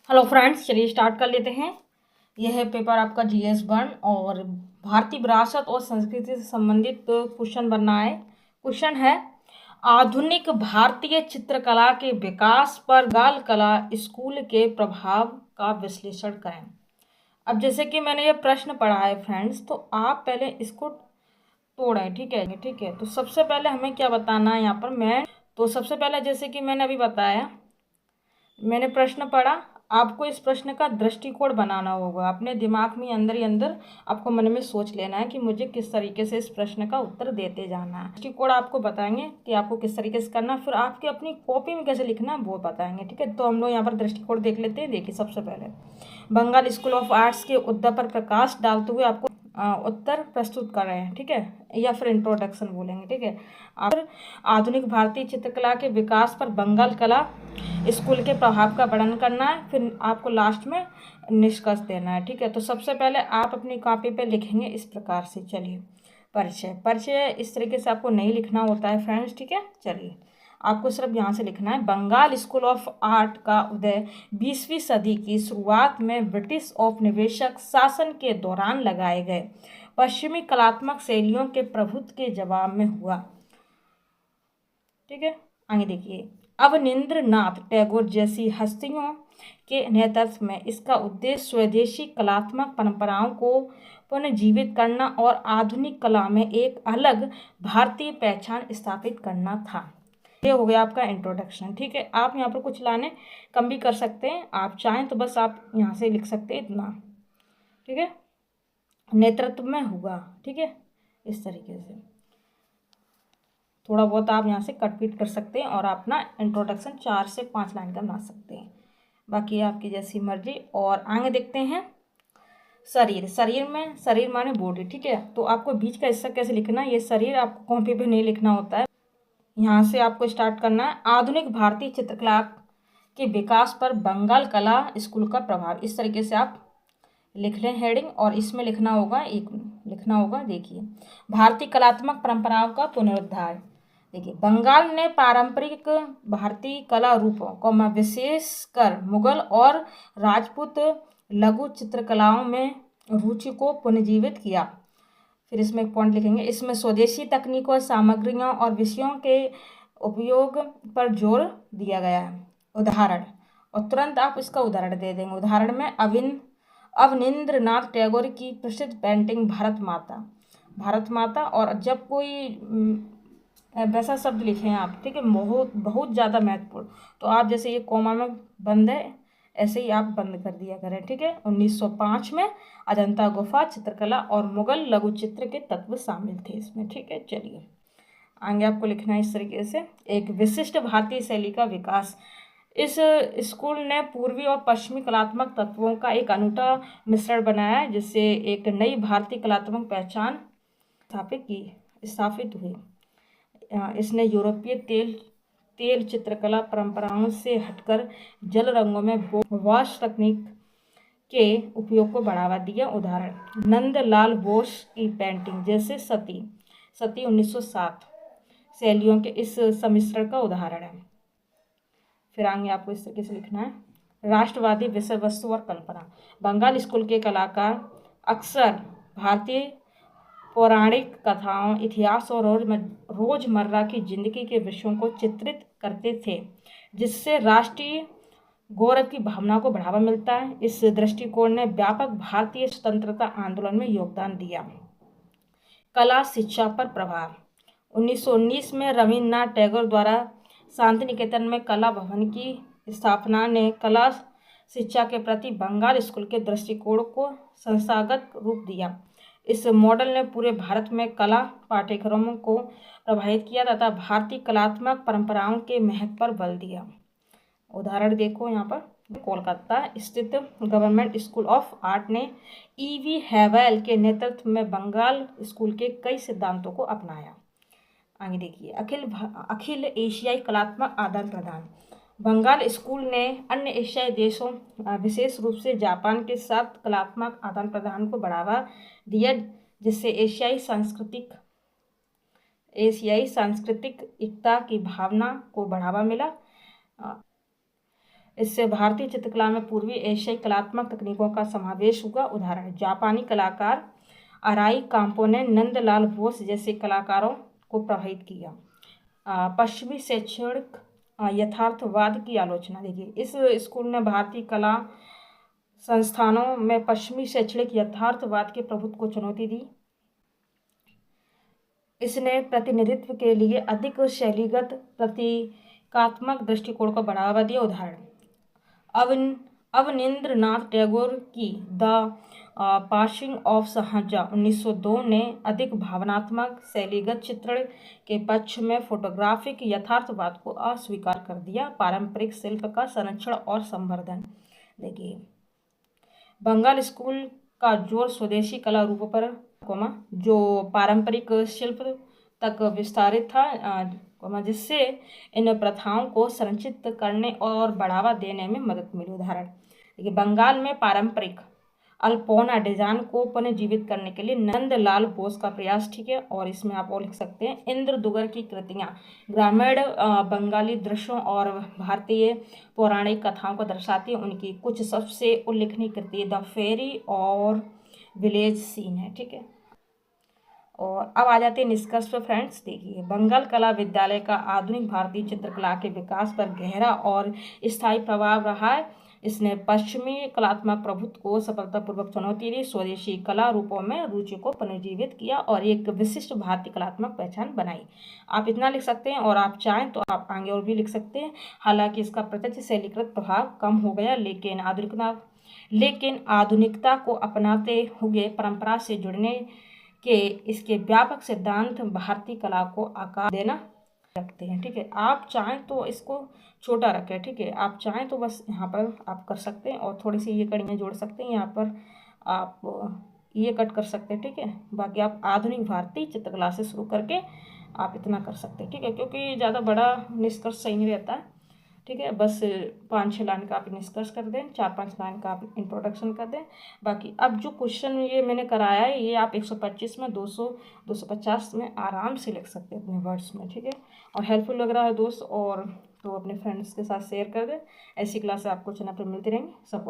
Hello friends, चलिए start कर लेते हैं। यह है पेपर आपका जीएस 1 और भारतीय विरासत और संस्कृति से संबंधित क्वेश्चन बनना है। क्वेश्चन है, आधुनिक भारतीय चित्रकला के विकास पर गाल कला स्कूल के प्रभाव का विश्लेषण करें। अब जैसे कि मैंने ये प्रश्न पढ़ा है फ्रेंड्स, तो आप पहले इसको तोड़ें। ठीक है। तो सबसे पहले हमें क्या बताना है यहाँ पर। तो सबसे पहले जैसे कि मैंने अभी बताया, मैंने प्रश्न पढ़ा, आपको इस प्रश्न का दृष्टिकोण बनाना होगा। अपने दिमाग में अंदर ही अंदर आपको मन में सोच लेना है कि मुझे किस तरीके से इस प्रश्न का उत्तर देते जाना है। दृष्टिकोण आपको बताएंगे कि आपको किस तरीके से करना, फिर आपके अपनी कॉपी में कैसे लिखना है वो बताएंगे। ठीक है, तो हम लोग यहाँ पर दृष्टिकोण देख लेते हैं। देखिए, सबसे पहले बंगाल स्कूल ऑफ आर्ट्स के उद्भव पर प्रकाश डालते हुए आपको उत्तर प्रस्तुत कर रहे हैं। ठीक है, या फिर इंट्रोडक्शन बोलेंगे। ठीक है, आप आधुनिक भारतीय चित्रकला के विकास पर बंगाल कला स्कूल के प्रभाव का वर्णन करना है, फिर आपको लास्ट में निष्कर्ष देना है। ठीक है, तो सबसे पहले आप अपनी कॉपी पे लिखेंगे इस प्रकार से। चलिए, परिचय इस तरीके से आपको नहीं लिखना होता है फ्रेंड्स। ठीक है, चलिए आपको सिर्फ यहाँ से लिखना है। बंगाल स्कूल ऑफ आर्ट का उदय 20वीं सदी की शुरुआत में ब्रिटिश औपनिवेशिक शासन के दौरान लगाए गए पश्चिमी कलात्मक शैलियों के प्रभुत्व के जवाब में हुआ। ठीक है, आगे देखिए, अवनींद्रनाथ टैगोर जैसी हस्तियों के नेतृत्व में इसका उद्देश्य स्वदेशी कलात्मक परंपराओं को पुनर्जीवित करना और आधुनिक कला में एक अलग भारतीय पहचान स्थापित करना था। ये हो गया आपका इंट्रोडक्शन। ठीक है, आप यहाँ पर कुछ लाने कम भी कर सकते हैं, आप चाहें तो बस आप यहाँ से लिख सकते हैं इतना। ठीक है, नेतृत्व में हुआ। ठीक है, इस तरीके से थोड़ा बहुत आप यहाँ से कट पीट कर सकते हैं और अपना इंट्रोडक्शन 4 से 5 लाइन का बना सकते हैं। बाकी आपकी जैसी मर्जी। और आगे देखते हैं, शरीर माने बॉडी। ठीक है, तो आपको बीच का हिस्सा कैसे लिखना है, ये शरीर आपको कॉपी पे नहीं लिखना होता है। यहाँ से आपको स्टार्ट करना है। आधुनिक भारतीय चित्रकला के विकास पर बंगाल कला स्कूल का प्रभाव, इस तरीके से आप लिख लें हेडिंग। और इसमें लिखना होगा देखिए, भारतीय कलात्मक परंपराओं का पुनरुद्धार। देखिए, बंगाल ने पारंपरिक भारतीय कला रूपों को विशेषकर मुगल और राजपूत लघु चित्रकलाओं में रुचि को पुनर्जीवित किया। फिर इसमें एक पॉइंट लिखेंगे, इसमें स्वदेशी तकनीकों, सामग्रियों और विषयों के उपयोग पर जोर दिया गया है। उदाहरण, और तुरंत आप इसका उदाहरण दे देंगे। उदाहरण में अवनींद्रनाथ टैगोर की प्रसिद्ध पेंटिंग भारत माता। और जब कोई वैसा शब्द लिखें आप, ठीक है, बहुत ज़्यादा महत्वपूर्ण, तो आप जैसे ये कॉमा में बंद है, ऐसे ही आप बंद कर दिया करें। ठीक है, 1905 में अजंता गुफा चित्रकला और मुगल लघु चित्र के तत्व शामिल थे इसमें। ठीक है, चलिए आगे आपको लिखना है इस तरीके से, एक विशिष्ट भारतीय शैली का विकास। इस स्कूल ने पूर्वी और पश्चिमी कलात्मक तत्वों का एक अनूठा मिश्रण बनाया है, जिससे एक नई भारतीय कलात्मक पहचान स्थापित हुई। इसने यूरोपीय तेल चित्रकला परंपराओं से हटकर जल रंगों में वॉश तकनीक के उपयोग को बढ़ावा दिया। उदाहरण, नंदलाल बोस की पेंटिंग जैसे सती 1907 शैलियों के इस सम्मिश्रण का उदाहरण है। फिर आगे आपको इस तरीके से लिखना है, राष्ट्रवादी विषय वस्तु और कल्पना। बंगाल स्कूल के कलाकार अक्सर भारतीय पौराणिक कथाओं, इतिहास और रोजमर्रा की जिंदगी के विषयों को चित्रित करते थे, जिससे राष्ट्रीय गौरव की भावना को बढ़ावा मिलता है। इस दृष्टिकोण ने व्यापक भारतीय स्वतंत्रता आंदोलन में योगदान दिया। कला शिक्षा पर प्रभाव। 1919 में रविन्द्रनाथ टैगोर द्वारा शांति निकेतन में कला भवन की स्थापना ने कला शिक्षा के प्रति बंगाल स्कूल के दृष्टिकोण को संस्थागत रूप दिया। इस मॉडल ने पूरे भारत में कला पाठ्यक्रमों को प्रभावित किया तथा भारतीय कलात्मक परंपराओं के महत्व पर बल दिया। उदाहरण देखो यहाँ पर, कोलकाता स्थित गवर्नमेंट स्कूल ऑफ आर्ट ने ईवी हैवेल के नेतृत्व में बंगाल स्कूल के कई सिद्धांतों को अपनाया। आगे देखिए, अखिल एशियाई कलात्मक आदान प्रदान। बंगाल स्कूल ने अन्य एशियाई देशों, विशेष रूप से जापान के साथ कलात्मक आदान प्रदान को बढ़ावा दिया, जिससे एशियाई सांस्कृतिक एकता की भावना को बढ़ावा मिला। इससे भारतीय चित्रकला में पूर्वी एशियाई कलात्मक तकनीकों का समावेश हुआ। उदाहरण, जापानी कलाकार अराई काम्पो ने नंदलाल बोस जैसे कलाकारों को प्रभावित किया। पश्चिमी शैक्षणिक यथार्थवाद की आलोचना। देखिए, इस स्कूल ने भारतीय कला संस्थानों में पश्चिमी शैक्षणिक यथार्थवाद के प्रभुत्व को चुनौती दी। इसने प्रतिनिधित्व के लिए अधिक शैलीगत प्रतीकात्मक दृष्टिकोण को बढ़ावा दिया। उदाहरण, अवनींद्रनाथ टैगोर की द पासिंग ऑफ शाहजहां 1902 ने अधिक भावनात्मक शैलीगत चित्रण के पक्ष में फोटोग्राफिक यथार्थवाद को अस्वीकार कर दिया। पारंपरिक शिल्प का संरक्षण और संवर्धन। देखिए, बंगाल स्कूल का जोर स्वदेशी कला रूपों पर, जो पारंपरिक शिल्प तक विस्तारित था, जिससे इन प्रथाओं को संरक्षित करने और बढ़ावा देने में मदद मिली। उदाहरण, देखिए, बंगाल में पारंपरिक अल्पोना डिजाइन को पुनर्जीवित करने के लिए नंदलाल बोस का प्रयास। ठीक है, और इसमें आप और लिख सकते हैं, इंद्र दुगर की कृतियाँ ग्रामीण बंगाली दृश्यों और भारतीय पौराणिक कथाओं को दर्शाती है। उनकी कुछ सबसे उल्लेखनीय कृति द फेरी और विलेज सीन है। ठीक है, और अब आ जाते हैं निष्कर्ष पर फ्रेंड्स। देखिए, बंगाल कला विद्यालय का आधुनिक भारतीय चित्रकला के विकास पर गहरा और स्थायी प्रभाव रहा है। इसने पश्चिमी कलात्मक प्रभुत्व को सफलतापूर्वक चुनौती दी, स्वदेशी कला रूपों में रुचि को पुनर्जीवित किया और एक विशिष्ट भारतीय कलात्मक पहचान बनाई। आप इतना लिख सकते हैं, और आप चाहें तो आप आगे और भी लिख सकते हैं। हालांकि इसका प्रत्यक्ष शैलीकृत प्रभाव कम हो गया, लेकिन आधुनिकता को अपनाते हुए परंपरा से जुड़ने के इसके व्यापक सिद्धांत भारतीय कला को आकार देना रखते हैं। ठीक है, आप चाहें तो इसको छोटा रखें। ठीक है, आप चाहें तो बस यहाँ पर आप कर सकते हैं, और थोड़ी सी ये कड़ियाँ जोड़ सकते हैं, यहाँ पर आप ये कट कर सकते हैं। ठीक है, बाकी आप आधुनिक भारतीय चित्रकला से शुरू करके आप इतना कर सकते हैं। ठीक है, क्योंकि ज़्यादा बड़ा निष्कर्ष सही नहीं रहता है। ठीक है, बस 5-6 लाइन का आप निष्कर्ष कर दें, 4-5 लाइन का आप इंट्रोडक्शन कर दें। बाकी अब जो क्वेश्चन ये मैंने कराया है, ये आप 125 में 200 250 में आराम से लिख सकते हैं अपने वर्ड्स में। ठीक है, और हेल्पफुल लग रहा है दोस्त, और तो अपने फ्रेंड्स के साथ शेयर कर दें। ऐसी क्लास आपको चैनल पर मिलती रहेंगी। सपोर्ट